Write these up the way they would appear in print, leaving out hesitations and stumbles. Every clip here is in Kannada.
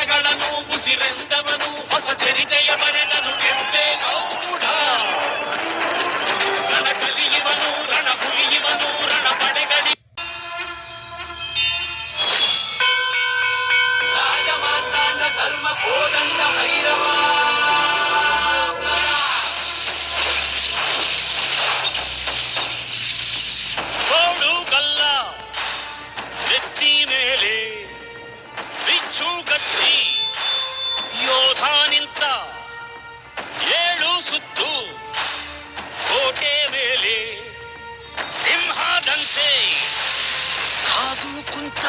ಮತಗಳನ್ನು ಉಸಿರೆಂದವನು ಹೊಸ ಚರಿತೆಯ ಬರೆದನು ಕೆಂಪೇಗೌಡ. ರಣ ಕಲಿಯುವನು ರಣ ಹುಲಿಯುವನು ರಣ ಪಡೆಗಳಿ ರಾಜಮಾರ್ತಾಂಡ ಧರ್ಮ ಕೋದಂಡ ಭೈರವ. ಗೋಡು ಗಲ್ಲ ಎತ್ತಿ ಮೇಲೆ ಬಿಚ್ಚು ಗತ್ತಿ ಯೋಧ ನಿಂತ ಏಳು ಸುತ್ತು ಕೋಟೆ ಮೇಲೆ ಸಿಂಹದಂತೆ ಕಾದು ಕುಂತ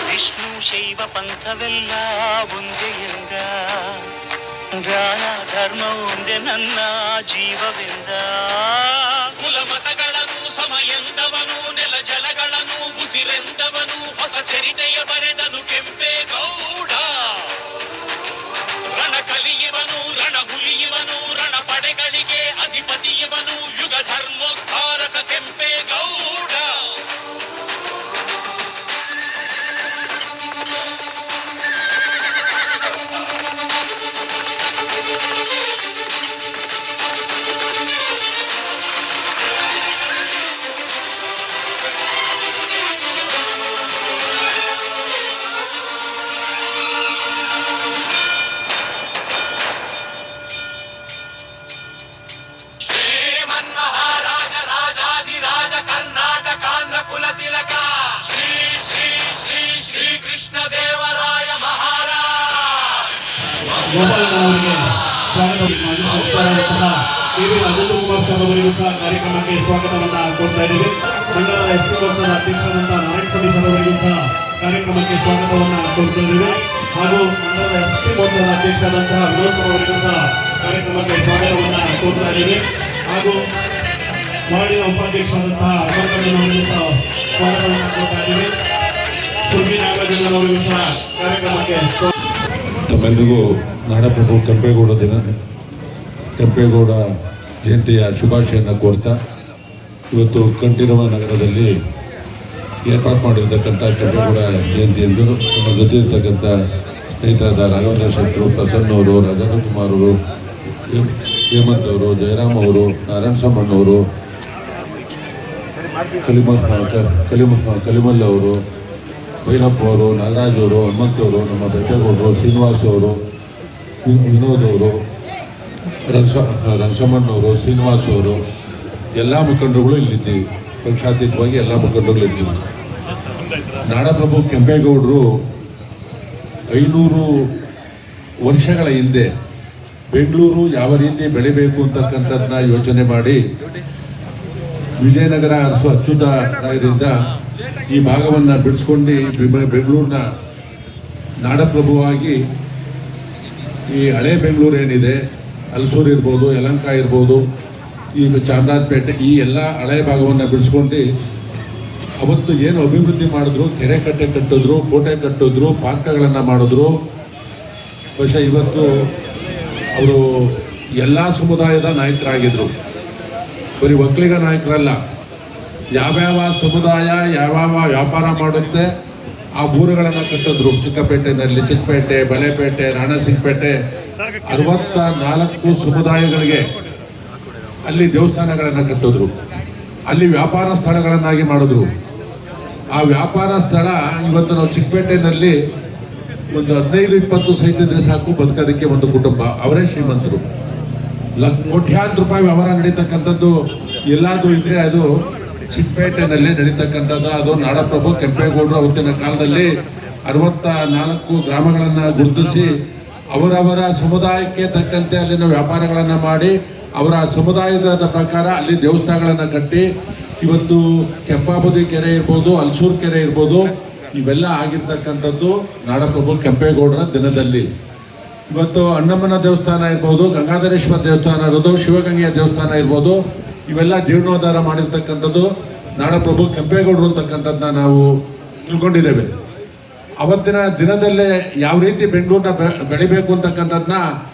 ವಿಷ್ಣು ಶೈವ ಪಂಥವೆಲ್ಲ ಒಂದೇ ಎಂದ ದಾನ ಧರ್ಮ ಒಂದೇ ನನ್ನ ಜೀವವೆಂದ. ಕುಲಮತಗಳನ್ನು ಸಮಯಂದವನು ನೆಲ ಜಲಗಳನ್ನು ಉಸಿರೆಂದವನು ಹೊಸ ಚರಿತೆಯ ಬರೆದನು ಕೆಂಪೇಗೌಡ. ರಣ ಕಲಿಯುವನು ರಣ ಹುಲಿಯುವನು ರಣ ಪಡೆಗಳಿಗೆ ಅಧಿಪತಿಯವನು ಯುಗ ಧರ್ಮೋದ್ಧಾರಕ ಕೆಂಪೇಗೌಡ. ಗೋಪಾಲನವರಿಗೆ ಅನಂತ ಕುಮಾರ್ ಸರ್ ಅವರಿಗೂ ಸಹ ಕಾರ್ಯಕ್ರಮಕ್ಕೆ ಸ್ವಾಗತವನ್ನು ಕೊಡ್ತಾ ಇದ್ದೀವಿ. ಮಂಡಲದ ಎಸ್ ಪಿ ಮೋರ್ಚಾದ ಅಧ್ಯಕ್ಷರಾದಂತಹ ನಾರಾಯಣ ಸ್ವಾಮಿ ಸರ್ ಅವರಿಗೂ ಸಹ ಕಾರ್ಯಕ್ರಮಕ್ಕೆ ಸ್ವಾಗತವನ್ನು ಕೊಡ್ತಾ ಇದ್ದೀವಿ. ಹಾಗೂ ಮಂಡಲದ ಎಸ್ ಪಿ ಮೋರ್ಚಾದ ಅಧ್ಯಕ್ಷರಾದಂತಹ ವಿನೋದ್ ಸರ್ ಅವರಿಗೂ ಸಹ ಕಾರ್ಯಕ್ರಮಕ್ಕೆ ಸ್ವಾಗತವನ್ನು ಕೊಡ್ತಾ ಇದ್ದೀವಿ. ಹಾಗೂ ವಾರ್ಡಿನ ಉಪಾಧ್ಯಕ್ಷರಾದಂತಹ ಅವರಿಗೂ ಸಹ ಸ್ವಾಗತವನ್ನು ಕೊಡ್ತಾ ಇದ್ದೀವಿ. ಸುರ್ಗಿ ನಾಗರಾಜನ್ ಅವರಿಗೂ ಸಹ ಕಾರ್ಯಕ್ರಮಕ್ಕೆ ತಮ್ಮೆಲ್ಲರಿಗೂ ನಾಡಪ್ರಭು ಕೆಂಪೇಗೌಡ ಜಯಂತಿಯ ಶುಭಾಶಯನ್ನು ಕೋರ್ತಾ ಇವತ್ತು ಕಂಠೀರವ ನಗರದಲ್ಲಿ ಏರ್ಪಾಡು ಮಾಡಿರ್ತಕ್ಕಂಥ ಕೆಂಪೇಗೌಡ ಜಯಂತಿಯಂದು ನಮ್ಮ ಜೊತೆ ಇರ್ತಕ್ಕಂಥ ಸ್ನೇಹಿತರಾದ ರಾಘವೇಂದ್ರ ಶೆಟ್ಟರು, ಪ್ರಸನ್ನ ಅವರು, ರಾಜೇಂದ್ರ ಕುಮಾರ್ ಅವರು, ಹೇಮಂತ್ ಅವರು, ಜಯರಾಮ್ ಅವರು, ನಾರಾಯಣ ಸಾಮಣ್ಣವರು, ಕಲಿಮಲ್ ಅವರು, ಭೈರಪ್ಪ ಅವರು, ನಾಗರಾಜ್ ಅವರು, ಹನುಮಂತವರು, ನಮ್ಮ ಬೆಟ್ಟಗೌಡರು, ಶ್ರೀನಿವಾಸ್ ಅವರು, ವಿನೋದ್ ಅವರು, ರಂಗಸಮ್ಮನವರು, ಶ್ರೀನಿವಾಸ್ ಅವರು, ಎಲ್ಲ ಮುಖಂಡರುಗಳು ಇಲ್ಲಿದ್ದೀವಿ. ಪಕ್ಷಾತೀತವಾಗಿ ಎಲ್ಲ ಮುಖಂಡರುಗಳು ಇದ್ದೀವಿ. ನಾಡಪ್ರಭು ಕೆಂಪೇಗೌಡರು 500 ವರ್ಷಗಳ ಹಿಂದೆ ಬೆಂಗಳೂರು ಯಾವ ರೀತಿ ಬೆಳಿಬೇಕು ಅಂತಕ್ಕಂಥದ್ದನ್ನ ಯೋಚನೆ ಮಾಡಿ ವಿಜಯನಗರ ಅರಸು ಅಚ್ಯುತರಾಯರಿಂದ ಈ ಭಾಗವನ್ನು ಬಿಡಿಸ್ಕೊಂಡು ಬೆಂಗಳೂರಿನ ನಾಡಪ್ರಭುವಾಗಿ ಈ ಹಳೆ ಬೆಂಗಳೂರು ಏನಿದೆ, ಹಲಸೂರು ಇರ್ಬೋದು, ಯಲಹಂಕ ಇರ್ಬೋದು, ಈ ಚಾಮರಾಜಪೇಟೆ, ಈ ಎಲ್ಲ ಹಳೆ ಭಾಗವನ್ನು ಬಿಡಿಸ್ಕೊಂಡು ಅವತ್ತು ಏನು ಅಭಿವೃದ್ಧಿ ಮಾಡಿದ್ರು, ಕೆರೆ ಕಟ್ಟೆ ಕಟ್ಟಿದ್ರು, ಕೋಟೆ ಕಟ್ಟಿದ್ರು, ಪಾರ್ಕ್ಗಳನ್ನು ಮಾಡಿದ್ರು. ಬಹುಶಃ ಇವತ್ತು ಅವರು ಎಲ್ಲ ಸಮುದಾಯದ ನಾಯಕರಾಗಿದ್ದರು. ಬರೀ ಒಕ್ಕಲಿಗ ನಾಯಕರಲ್ಲ, ಯಾವ್ಯಾವ ಸಮುದಾಯ ಯಾವ್ಯಾವ ವ್ಯಾಪಾರ ಮಾಡುತ್ತೆ ಆ ಊರುಗಳನ್ನು ಕಟ್ಟಿದ್ರು. ಚಿಕ್ಕಪೇಟೆನಲ್ಲಿ ಚಿಕ್ಕಪೇಟೆ, ಬಳೆಪೇಟೆ, ರಾಣಸಿಂಗಪೇಟೆ 64 ಸಮುದಾಯಗಳಿಗೆ ಅಲ್ಲಿ ದೇವಸ್ಥಾನಗಳನ್ನು ಕಟ್ಟಿದ್ರು. ಅಲ್ಲಿ ವ್ಯಾಪಾರ ಸ್ಥಳಗಳನ್ನಾಗಿ ಮಾಡಿದ್ರು. ಆ ವ್ಯಾಪಾರ ಸ್ಥಳ ಇವತ್ತು ನಾವು ಚಿಕ್ಕಪೇಟೆನಲ್ಲಿ ಒಂದು 15-20 ಸೈಟ್ ಇದ್ರೆ ಸಾಕು ಬದುಕೋದಕ್ಕೆ ಒಂದು ಕುಟುಂಬ. ಅವರೇ ಶ್ರೀಮಂತರು. ಕೋಟ್ಯಾಂತರ ರೂಪಾಯಿ ವ್ಯವಹಾರ ನಡೀತಕ್ಕಂಥದ್ದು ಎಲ್ಲಾದರೂ ಇದ್ರೆ ಅದು ಚಿಕ್ಕಪೇಟೆನಲ್ಲಿ ನಡೀತಕ್ಕಂಥದ್ದು. ಅದು ನಾಡಪ್ರಭು ಕೆಂಪೇಗೌಡರು ಅವತ್ತಿನ ಕಾಲದಲ್ಲಿ 64 ಗ್ರಾಮಗಳನ್ನು ಗುರುತಿಸಿ ಅವರವರ ಸಮುದಾಯಕ್ಕೆ ತಕ್ಕಂತೆ ಅಲ್ಲಿನ ವ್ಯಾಪಾರಗಳನ್ನು ಮಾಡಿ ಅವರ ಸಮುದಾಯದ ಪ್ರಕಾರ ಅಲ್ಲಿ ದೇವಸ್ಥಾನಗಳನ್ನು ಕಟ್ಟಿ ಇವತ್ತು ಕೆಂಪಾಬುದಿ ಕೆರೆ ಇರ್ಬೋದು, ಹಲಸೂರು ಕೆರೆ ಇರ್ಬೋದು, ಇವೆಲ್ಲ ಆಗಿರ್ತಕ್ಕಂಥದ್ದು ನಾಡಪ್ರಭು ಕೆಂಪೇಗೌಡರ ದಿನದಲ್ಲಿ. ಇವತ್ತು ಅಣ್ಣಮ್ಮನ ದೇವಸ್ಥಾನ ಇರ್ಬೋದು, ಗಂಗಾಧರೇಶ್ವರ ದೇವಸ್ಥಾನ ಇರ್ಬೋದು, ಶಿವಗಂಗೆಯ ದೇವಸ್ಥಾನ ಇರ್ಬೋದು, ಇವೆಲ್ಲ ಜೀರ್ಣೋದ್ಧಾರ ಮಾಡಿರ್ತಕ್ಕಂಥದ್ದು ನಾಡಪ್ರಭು ಕೆಂಪೇಗೌಡರು ಅಂತಕ್ಕಂಥದ್ದನ್ನ ನಾವು ತಿಳ್ಕೊಂಡಿದ್ದೇವೆ. ಅವತ್ತಿನ ದಿನದಲ್ಲೇ ಯಾವ ರೀತಿ ಬೆಂಗಳೂರನ್ನ ಬೆಳಿಬೇಕು ಅಂತಕ್ಕಂಥದ್ದನ್ನ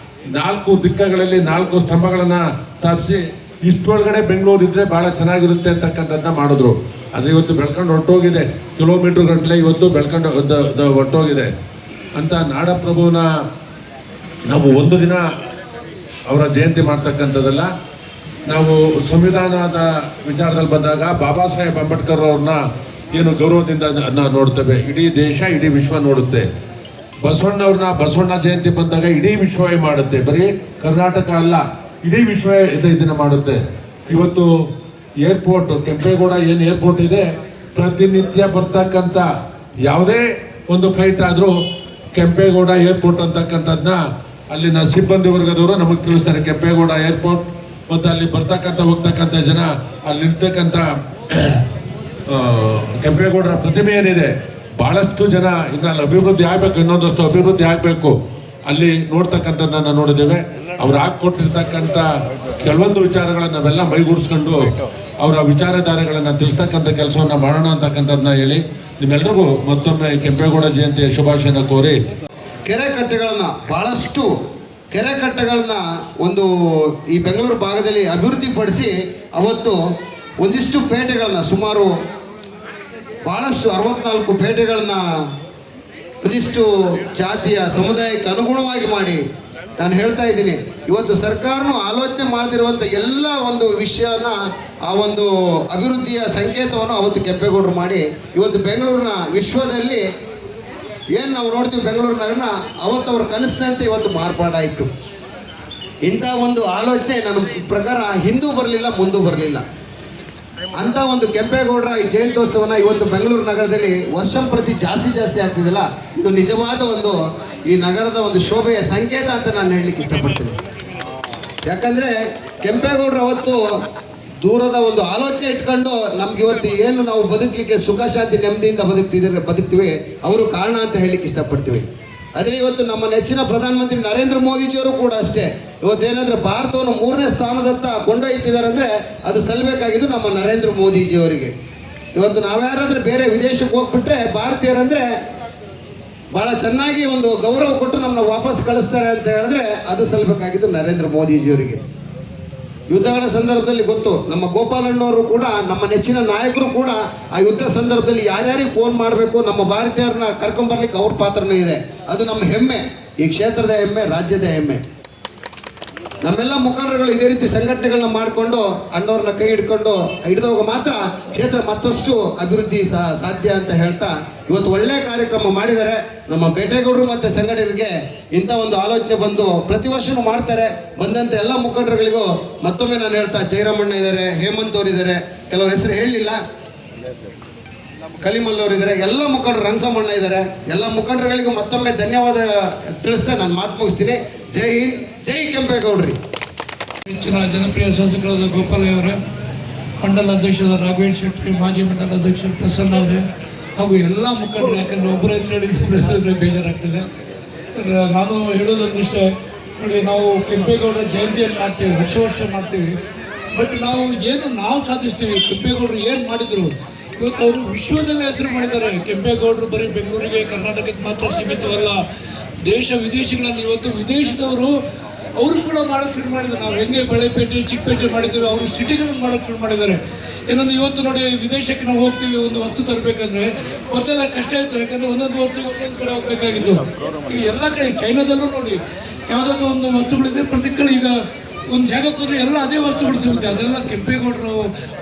4 ದಿಕ್ಕಗಳಲ್ಲಿ 4 ಸ್ತಂಭಗಳನ್ನು ಸ್ಥಾಪಿಸಿ ಇಷ್ಟೊಳಗಡೆ ಬೆಂಗಳೂರು ಇದ್ರೆ ಭಾಳ ಚೆನ್ನಾಗಿರುತ್ತೆ ಅಂತಕ್ಕಂಥದ್ದನ್ನ ಮಾಡಿದ್ರು. ಅದು ಇವತ್ತು ಬೆಳ್ಕೊಂಡು ಹೊರಟೋಗಿದೆ. ಕಿಲೋಮೀಟರ್ ಗಟ್ಟಲೆ ಇವತ್ತು ಬೆಳ್ಕೊಂಡು ಹೊರಟೋಗಿದೆ. ಅಂತ ನಾಡಪ್ರಭುವನ ನಾವು ಒಂದು ದಿನ ಅವರ ಜಯಂತಿ ಮಾಡ್ತಕ್ಕಂಥದ್ದಲ್ಲ. ನಾವು ಸಂವಿಧಾನದ ವಿಚಾರದಲ್ಲಿ ಬಂದಾಗ ಬಾಬಾ ಸಾಹೇಬ್ ಅಂಬೇಡ್ಕರ್ ಅವ್ರನ್ನ ಏನು ಗೌರವದಿಂದ ನಾವು ನೋಡ್ತೇವೆ. ಇಡೀ ದೇಶ, ಇಡೀ ವಿಶ್ವ ನೋಡುತ್ತೆ. ಬಸವಣ್ಣವ್ರನ್ನ ಬಸವಣ್ಣ ಜಯಂತಿ ಬಂದಾಗ ಇಡೀ ವಿಶ್ವವೇ ಮಾಡುತ್ತೆ. ಬರೀ ಕರ್ನಾಟಕ ಅಲ್ಲ, ಇಡೀ ವಿಶ್ವವೇ ಇದನ್ನು ಮಾಡುತ್ತೆ. ಇವತ್ತು ಏರ್ಪೋರ್ಟ್, ಕೆಂಪೇಗೌಡ ಏನು ಏರ್ಪೋರ್ಟ್ ಇದೆ, ಪ್ರತಿನಿತ್ಯ ಬರ್ತಕ್ಕಂಥ ಯಾವುದೇ ಒಂದು ಫ್ಲೈಟ್ ಆದರೂ ಕೆಂಪೇಗೌಡ ಏರ್ಪೋರ್ಟ್ ಅಂತಕ್ಕಂಥದ್ದನ್ನ ಅಲ್ಲಿನ ಸಿಬ್ಬಂದಿ ವರ್ಗದವರು ನಮಗೆ ತಿಳಿಸ್ತಾರೆ. ಕೆಂಪೇಗೌಡ ಏರ್ಪೋರ್ಟ್ ಮತ್ತು ಅಲ್ಲಿ ಬರ್ತಕ್ಕಂಥ ಹೋಗ್ತಕ್ಕಂಥ ಜನ, ಅಲ್ಲಿ ನಿಲ್ತಕ್ಕಂಥ ಕೆಂಪೇಗೌಡರ ಪ್ರತಿಮೆ ಏನಿದೆ, ಭಾಳಷ್ಟು ಜನ ಇನ್ನು ಅಲ್ಲಿ ಅಭಿವೃದ್ಧಿ ಆಗಬೇಕು, ಇನ್ನೊಂದಷ್ಟು ಅಭಿವೃದ್ಧಿ ಆಗಬೇಕು. ಅಲ್ಲಿ ನೋಡ್ತಕ್ಕಂಥದ್ದನ್ನು ನೋಡಿದ್ದೇವೆ. ಅವ್ರು ಹಾಕಿಕೊಟ್ಟಿರ್ತಕ್ಕಂಥ ಕೆಲವೊಂದು ವಿಚಾರಗಳನ್ನು ನಾವೆಲ್ಲ ಮೈಗೂಡಿಸ್ಕೊಂಡು ಅವರ ವಿಚಾರಧಾರೆಗಳನ್ನು ತಿಳಿಸ್ತಕ್ಕಂಥ ಕೆಲಸವನ್ನು ಮಾಡೋಣ ಅಂತಕ್ಕಂಥದ್ದನ್ನ ಹೇಳಿ ನಿಮ್ಮೆಲ್ರಿಗೂ ಮತ್ತೊಮ್ಮೆ ಕೆಂಪೇಗೌಡ ಜಯಂತಿಯ ಶುಭಾಶಯನ ಕೋರಿ, ಕೆರೆ ಕಟ್ಟೆಗಳನ್ನ ಭಾಳಷ್ಟು ಕೆರೆ ಕಟ್ಟೆಗಳನ್ನ ಒಂದು ಈ ಬೆಂಗಳೂರು ಭಾಗದಲ್ಲಿ ಅಭಿವೃದ್ಧಿಪಡಿಸಿ ಅವತ್ತು ಒಂದಿಷ್ಟು ಪೇಟೆಗಳನ್ನ ಸುಮಾರು ಭಾಳಷ್ಟು 64 ಪೇಟೆಗಳನ್ನ ಒಂದಿಷ್ಟು ಜಾತಿಯ ಸಮುದಾಯಕ್ಕೆ ಅನುಗುಣವಾಗಿ ಮಾಡಿ ನಾನು ಹೇಳ್ತಾ ಇದ್ದೀನಿ. ಇವತ್ತು ಸರ್ಕಾರನೂ ಆಲೋಚನೆ ಮಾಡದಿರುವಂಥ ಎಲ್ಲ ಒಂದು ವಿಷಯನ ಆ ಒಂದು ಅಭಿವೃದ್ಧಿಯ ಸಂಕೇತವನ್ನು ಅವತ್ತು ಕೆಂಪೇಗೌಡರು ಮಾಡಿ ಇವತ್ತು ಬೆಂಗಳೂರಿನ ವಿಶ್ವದಲ್ಲಿ ಏನು ನಾವು ನೋಡ್ತೀವಿ ಬೆಂಗಳೂರು ನಗರನ ಅವತ್ತು ಅವ್ರ ಕನಸಿನಂತೆ ಇವತ್ತು ಮಾರ್ಪಾಡಾಯಿತು. ಇಂಥ ಒಂದು ಆಲೋಚನೆ ನನ್ನ ಪ್ರಕಾರ ಹಿಂದೂ ಬರಲಿಲ್ಲ, ಮುಂದೂ ಬರಲಿಲ್ಲ. ಅಂಥ ಒಂದು ಕೆಂಪೇಗೌಡರ ಈ ಜಯಂತ್ಯೋತ್ಸವನ ಇವತ್ತು ಬೆಂಗಳೂರು ನಗರದಲ್ಲಿ ವರ್ಷಂಪ್ರತಿ ಜಾಸ್ತಿ ಆಗ್ತಿದೆಯಲ್ಲ, ಇದು ನಿಜವಾದ ಒಂದು ಈ ನಗರದ ಒಂದು ಶೋಭೆಯ ಸಂಕೇತ ಅಂತ ನಾನು ಹೇಳಲಿಕ್ಕೆ ಇಷ್ಟಪಡ್ತೀನಿ. ಯಾಕಂದರೆ ಕೆಂಪೇಗೌಡರು ಅವತ್ತು ದೂರದ ಒಂದು ಆಲೋಚನೆ ಇಟ್ಕೊಂಡು ನಮ್ಗೆ ಇವತ್ತು ಏನು ನಾವು ಬದುಕಲಿಕ್ಕೆ ಸುಖ ಶಾಂತಿ ನೆಮ್ಮದಿಯಿಂದ ಬದುಕ್ತೀವಿ ಅವರು ಕಾರಣ ಅಂತ ಹೇಳಲಿಕ್ಕೆ ಇಷ್ಟಪಡ್ತೀವಿ. ಆದರೆ ಇವತ್ತು ನಮ್ಮ ನೆಚ್ಚಿನ ಪ್ರಧಾನಮಂತ್ರಿ ನರೇಂದ್ರ ಮೋದಿಜಿಯವರು ಕೂಡ ಅಷ್ಟೇ ಇವತ್ತೇನಾದರೂ ಭಾರತವನ್ನು 3ನೇ ಸ್ಥಾನದತ್ತ ಕೊಂಡೊಯ್ತಿದ್ದಾರೆ ಅಂದರೆ ಅದು ಸಲ್ಲಬೇಕಾಗಿದ್ದು ನಮ್ಮ ನರೇಂದ್ರ ಮೋದಿಜಿಯವರಿಗೆ. ಇವತ್ತು ನಾವ್ಯಾರಾದ್ರೂ ಬೇರೆ ವಿದೇಶಕ್ಕೆ ಹೋಗ್ಬಿಟ್ರೆ ಭಾರತೀಯರಂದರೆ ಭಾಳ ಚೆನ್ನಾಗಿ ಒಂದು ಗೌರವ ಕೊಟ್ಟು ನಮ್ಮನ್ನ ವಾಪಸ್ ಕಳಿಸ್ತಾರೆ ಅಂತ ಹೇಳಿದ್ರೆ ಅದು ಸಲ್ಲಬೇಕಾಗಿದ್ದು ನರೇಂದ್ರ ಮೋದಿಜಿಯವರಿಗೆ. ಯುದ್ಧಗಳ ಸಂದರ್ಭದಲ್ಲಿ ಗೊತ್ತು, ನಮ್ಮ ಗೋಪಾಲಣ್ಣವರು ಕೂಡ ನಮ್ಮ ನೆಚ್ಚಿನ ನಾಯಕರು ಕೂಡ ಆ ಯುದ್ಧ ಸಂದರ್ಭದಲ್ಲಿ ಯಾರ್ಯಾರಿಗೆ ಫೋನ್ ಮಾಡಬೇಕು, ನಮ್ಮ ಭಾರತೀಯರನ್ನ ಕರ್ಕೊಂಬರ್ಲಿಕ್ಕೆ ಅವ್ರ ಪಾತ್ರನೇ ಇದೆ. ಅದು ನಮ್ಮ ಹೆಮ್ಮೆ, ಈ ಕ್ಷೇತ್ರದ ಹೆಮ್ಮೆ, ರಾಜ್ಯದ ಹೆಮ್ಮೆ. ನಮ್ಮೆಲ್ಲ ಮುಖಂಡರುಗಳು ಇದೇ ರೀತಿ ಸಂಘಟನೆಗಳನ್ನ ಮಾಡಿಕೊಂಡು ಅಣ್ಣವ್ರನ್ನ ಕೈ ಹಿಡಿದವಾಗ ಮಾತ್ರ ಕ್ಷೇತ್ರ ಮತ್ತಷ್ಟು ಅಭಿವೃದ್ಧಿ ಸಾಧ್ಯ ಅಂತ ಹೇಳ್ತಾ ಇವತ್ತು ಒಳ್ಳೆಯ ಕಾರ್ಯಕ್ರಮ ಮಾಡಿದ್ದಾರೆ. ನಮ್ಮ ಬೇಟೇಗೌಡರು ಮತ್ತು ಸಂಘಟಕರಿಗೆ ಇಂಥ ಒಂದು ಆಲೋಚನೆ ಬಂದು ಪ್ರತಿ ವರ್ಷವೂ ಮಾಡ್ತಾರೆ. ಬಂದಂಥ ಎಲ್ಲ ಮುಖಂಡರುಗಳಿಗೂ ಮತ್ತೊಮ್ಮೆ ನಾನು ಹೇಳ್ತಾ, ಜಯರಾಮಣ್ಣ ಇದ್ದಾರೆ, ಹೇಮಂತ್ ಅವರು ಇದ್ದಾರೆ, ಕೆಲವ್ರ ಹೆಸರು ಹೇಳಲಿಲ್ಲ, ಕಲಿಮಲ್ ಅವರು ಇದ್ದಾರೆ, ಎಲ್ಲ ಮುಖಂಡರು, ರಂಗಸಮಣ್ಣ ಇದ್ದಾರೆ, ಎಲ್ಲ ಮುಖಂಡರುಗಳಿಗೂ ಮತ್ತೊಮ್ಮೆ ಧನ್ಯವಾದ ತಿಳಿಸ್ತಾ ನಾನು ಮಾತು ಮುಗಿಸ್ತೀನಿ. ಜೈ ಹಿಂದ್, ಜೈ ಕೆಂಪೇಗೌಡ್ರಿ. ಹೆಚ್ಚಿನ ಜನಪ್ರಿಯ ಶಾಸಕರಾದ ಗೋಪಾಲಯ್ಯ ಅವರೇ, ಮಂಡಲ ಅಧ್ಯಕ್ಷರಾದ ರಾಘವೇಂದ್ರ ಶೆಟ್ಟಿ, ಮಾಜಿ ಮಂಡಲ ಅಧ್ಯಕ್ಷರು ಪ್ರಸನ್ನ ಅವರೇ, ಹಾಗೂ ಎಲ್ಲ ಮುಖಂಡರು, ಯಾಕಂದರೆ ಒಬ್ಬರ ಹೆಸರು ಬೇಜಾರಾಗ್ತದೆ ಸರ್. ನಾನು ಹೇಳೋದೊಂದಿಷ್ಟೇ ನೋಡಿ, ನಾವು ಕೆಂಪೇಗೌಡರ ಜಯಂತಿಯನ್ನು ಮಾಡ್ತೀವಿ, ವರ್ಷ ಮಾಡ್ತೀವಿ. ಬಟ್ ನಾವು ಸಾಧಿಸ್ತೀವಿ, ಕೆಂಪೇಗೌಡರು ಏನು ಮಾಡಿದರು ಇವತ್ತು ಅವರು ವಿಶ್ವದಲ್ಲಿ ಹೆಸರು ಮಾಡಿದ್ದಾರೆ. ಕೆಂಪೇಗೌಡರು ಬರೀ ಬೆಂಗಳೂರಿಗೆ, ಕರ್ನಾಟಕಕ್ಕೆ ಮಾತ್ರ ಸೀಮಿತವಲ್ಲ, ದೇಶ ವಿದೇಶಗಳಲ್ಲಿ ಇವತ್ತು ವಿದೇಶದವರು ಅವರು ಕೂಡ ಮಾಡೋಕ್ಕೆ ಶುರು ಮಾಡಿದ್ದಾರೆ. ನಾವು ಹೆಂಗೆ ಬಳೆಪೇಟೆ, ಚಿಕ್ಕಪೇಟೆ ಮಾಡಿದ್ದೇವೆ, ಅವರು ಸಿಟಿಗಳನ್ನು ಮಾಡೋಕ್ಕೆ ಶುರು ಮಾಡಿದ್ದಾರೆ. ಏನಂದ್ರೆ ಇವತ್ತು ನೋಡಿ, ವಿದೇಶಕ್ಕೆ ನಾವು ಹೋಗ್ತೀವಿ ಒಂದು ವಸ್ತು ತರಬೇಕಂದ್ರೆ ಮೊದಲೆಲ್ಲ ಕಷ್ಟ ಇತ್ತು, ಯಾಕಂದರೆ ಒಂದೊಂದು ವಸ್ತು ಒಂದೊಂದು ಕಡೆ ಹೋಗಬೇಕಾಗಿತ್ತು. ಈಗ ಎಲ್ಲ ಕಡೆ ಚೈನಾದಲ್ಲೂ ನೋಡಿ ಯಾವುದಾದ್ರು ಒಂದು ವಸ್ತುಗಳಿದೆ, ಪ್ರತಿ ಕಡೆ ಈಗ ಒಂದು ಜಾಗಕ್ಕೆ ಹೋದರೆ ಎಲ್ಲ ಅದೇ ವಸ್ತುಗಳು ಸಿಗುತ್ತೆ. ಅದೆಲ್ಲ ಕೆಂಪೇಗೌಡರು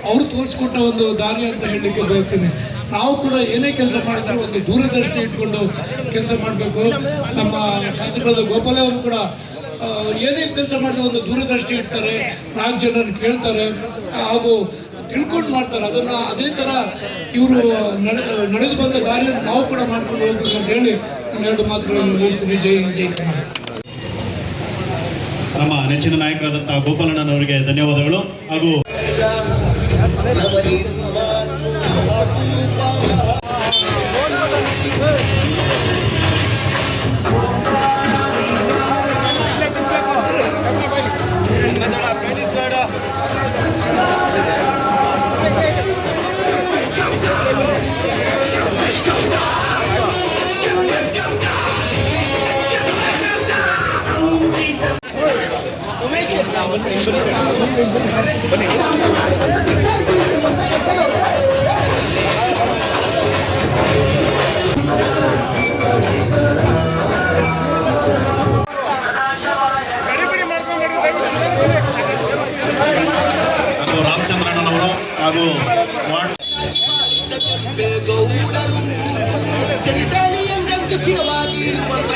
ಅವರು ತೋರಿಸ್ಕೊಟ್ಟ ಒಂದು ದಾರಿ ಅಂತ ಹೇಳಲಿಕ್ಕೆ ಬಯಸ್ತೀನಿ. ನಾವು ಕೂಡ ಏನೇ ಕೆಲಸ ಮಾಡಿದ್ರೆ ಒಂದು ದೂರದೃಷ್ಟಿ ಇಟ್ಕೊಂಡು ಕೆಲಸ ಮಾಡಬೇಕು. ನಮ್ಮ ಶಾಸಕರಾದ ಗೋಪಾಲ ಅವರು ಕೂಡ ಏನೇ ಕೆಲಸ ಮಾಡಿದ್ರೆ ಒಂದು ದೂರದೃಷ್ಟಿ ಇಡ್ತಾರೆ, 4 ಜನರನ್ನು ಕೇಳ್ತಾರೆ, ಹಾಗೂ ತಿಳ್ಕೊಂಡು ಮಾಡ್ತಾರೆ. ಅದನ್ನು ಅದೇ ಥರ ಇವರು ನಡೆದು ಬಂದ ದಾರಿಯನ್ನು ನಾವು ಕೂಡ ಮಾಡ್ಕೊಂಡು ಹೋಗ್ಬೇಕು ಅಂತ ಹೇಳಿ ನಾನು 2 ಮಾತುಗಳನ್ನು ಮುಗಿಸ್ತೀನಿ. ಜೈ ಹಿಂದ್, ಜೈ ಕರ್ನಾಟಕ. ನಮ್ಮ ನೆಚ್ಚಿನ ನಾಯಕರಾದಂಥ ಗೋಪಾಲಣ್ಣನವರಿಗೆ ಧನ್ಯವಾದಗಳು. ಹಾಗೂ ಹಾಗೂ ರಾಮಚಂದ್ರಣ್ಣನವರು ಹಾಗೂ ವಾರ್ಡ್ ಗೌಡರು ಚರಿತಾಳಿ ಎಂದಂತೆ ಚಿರವಾಗಿ ಇರುವಂತ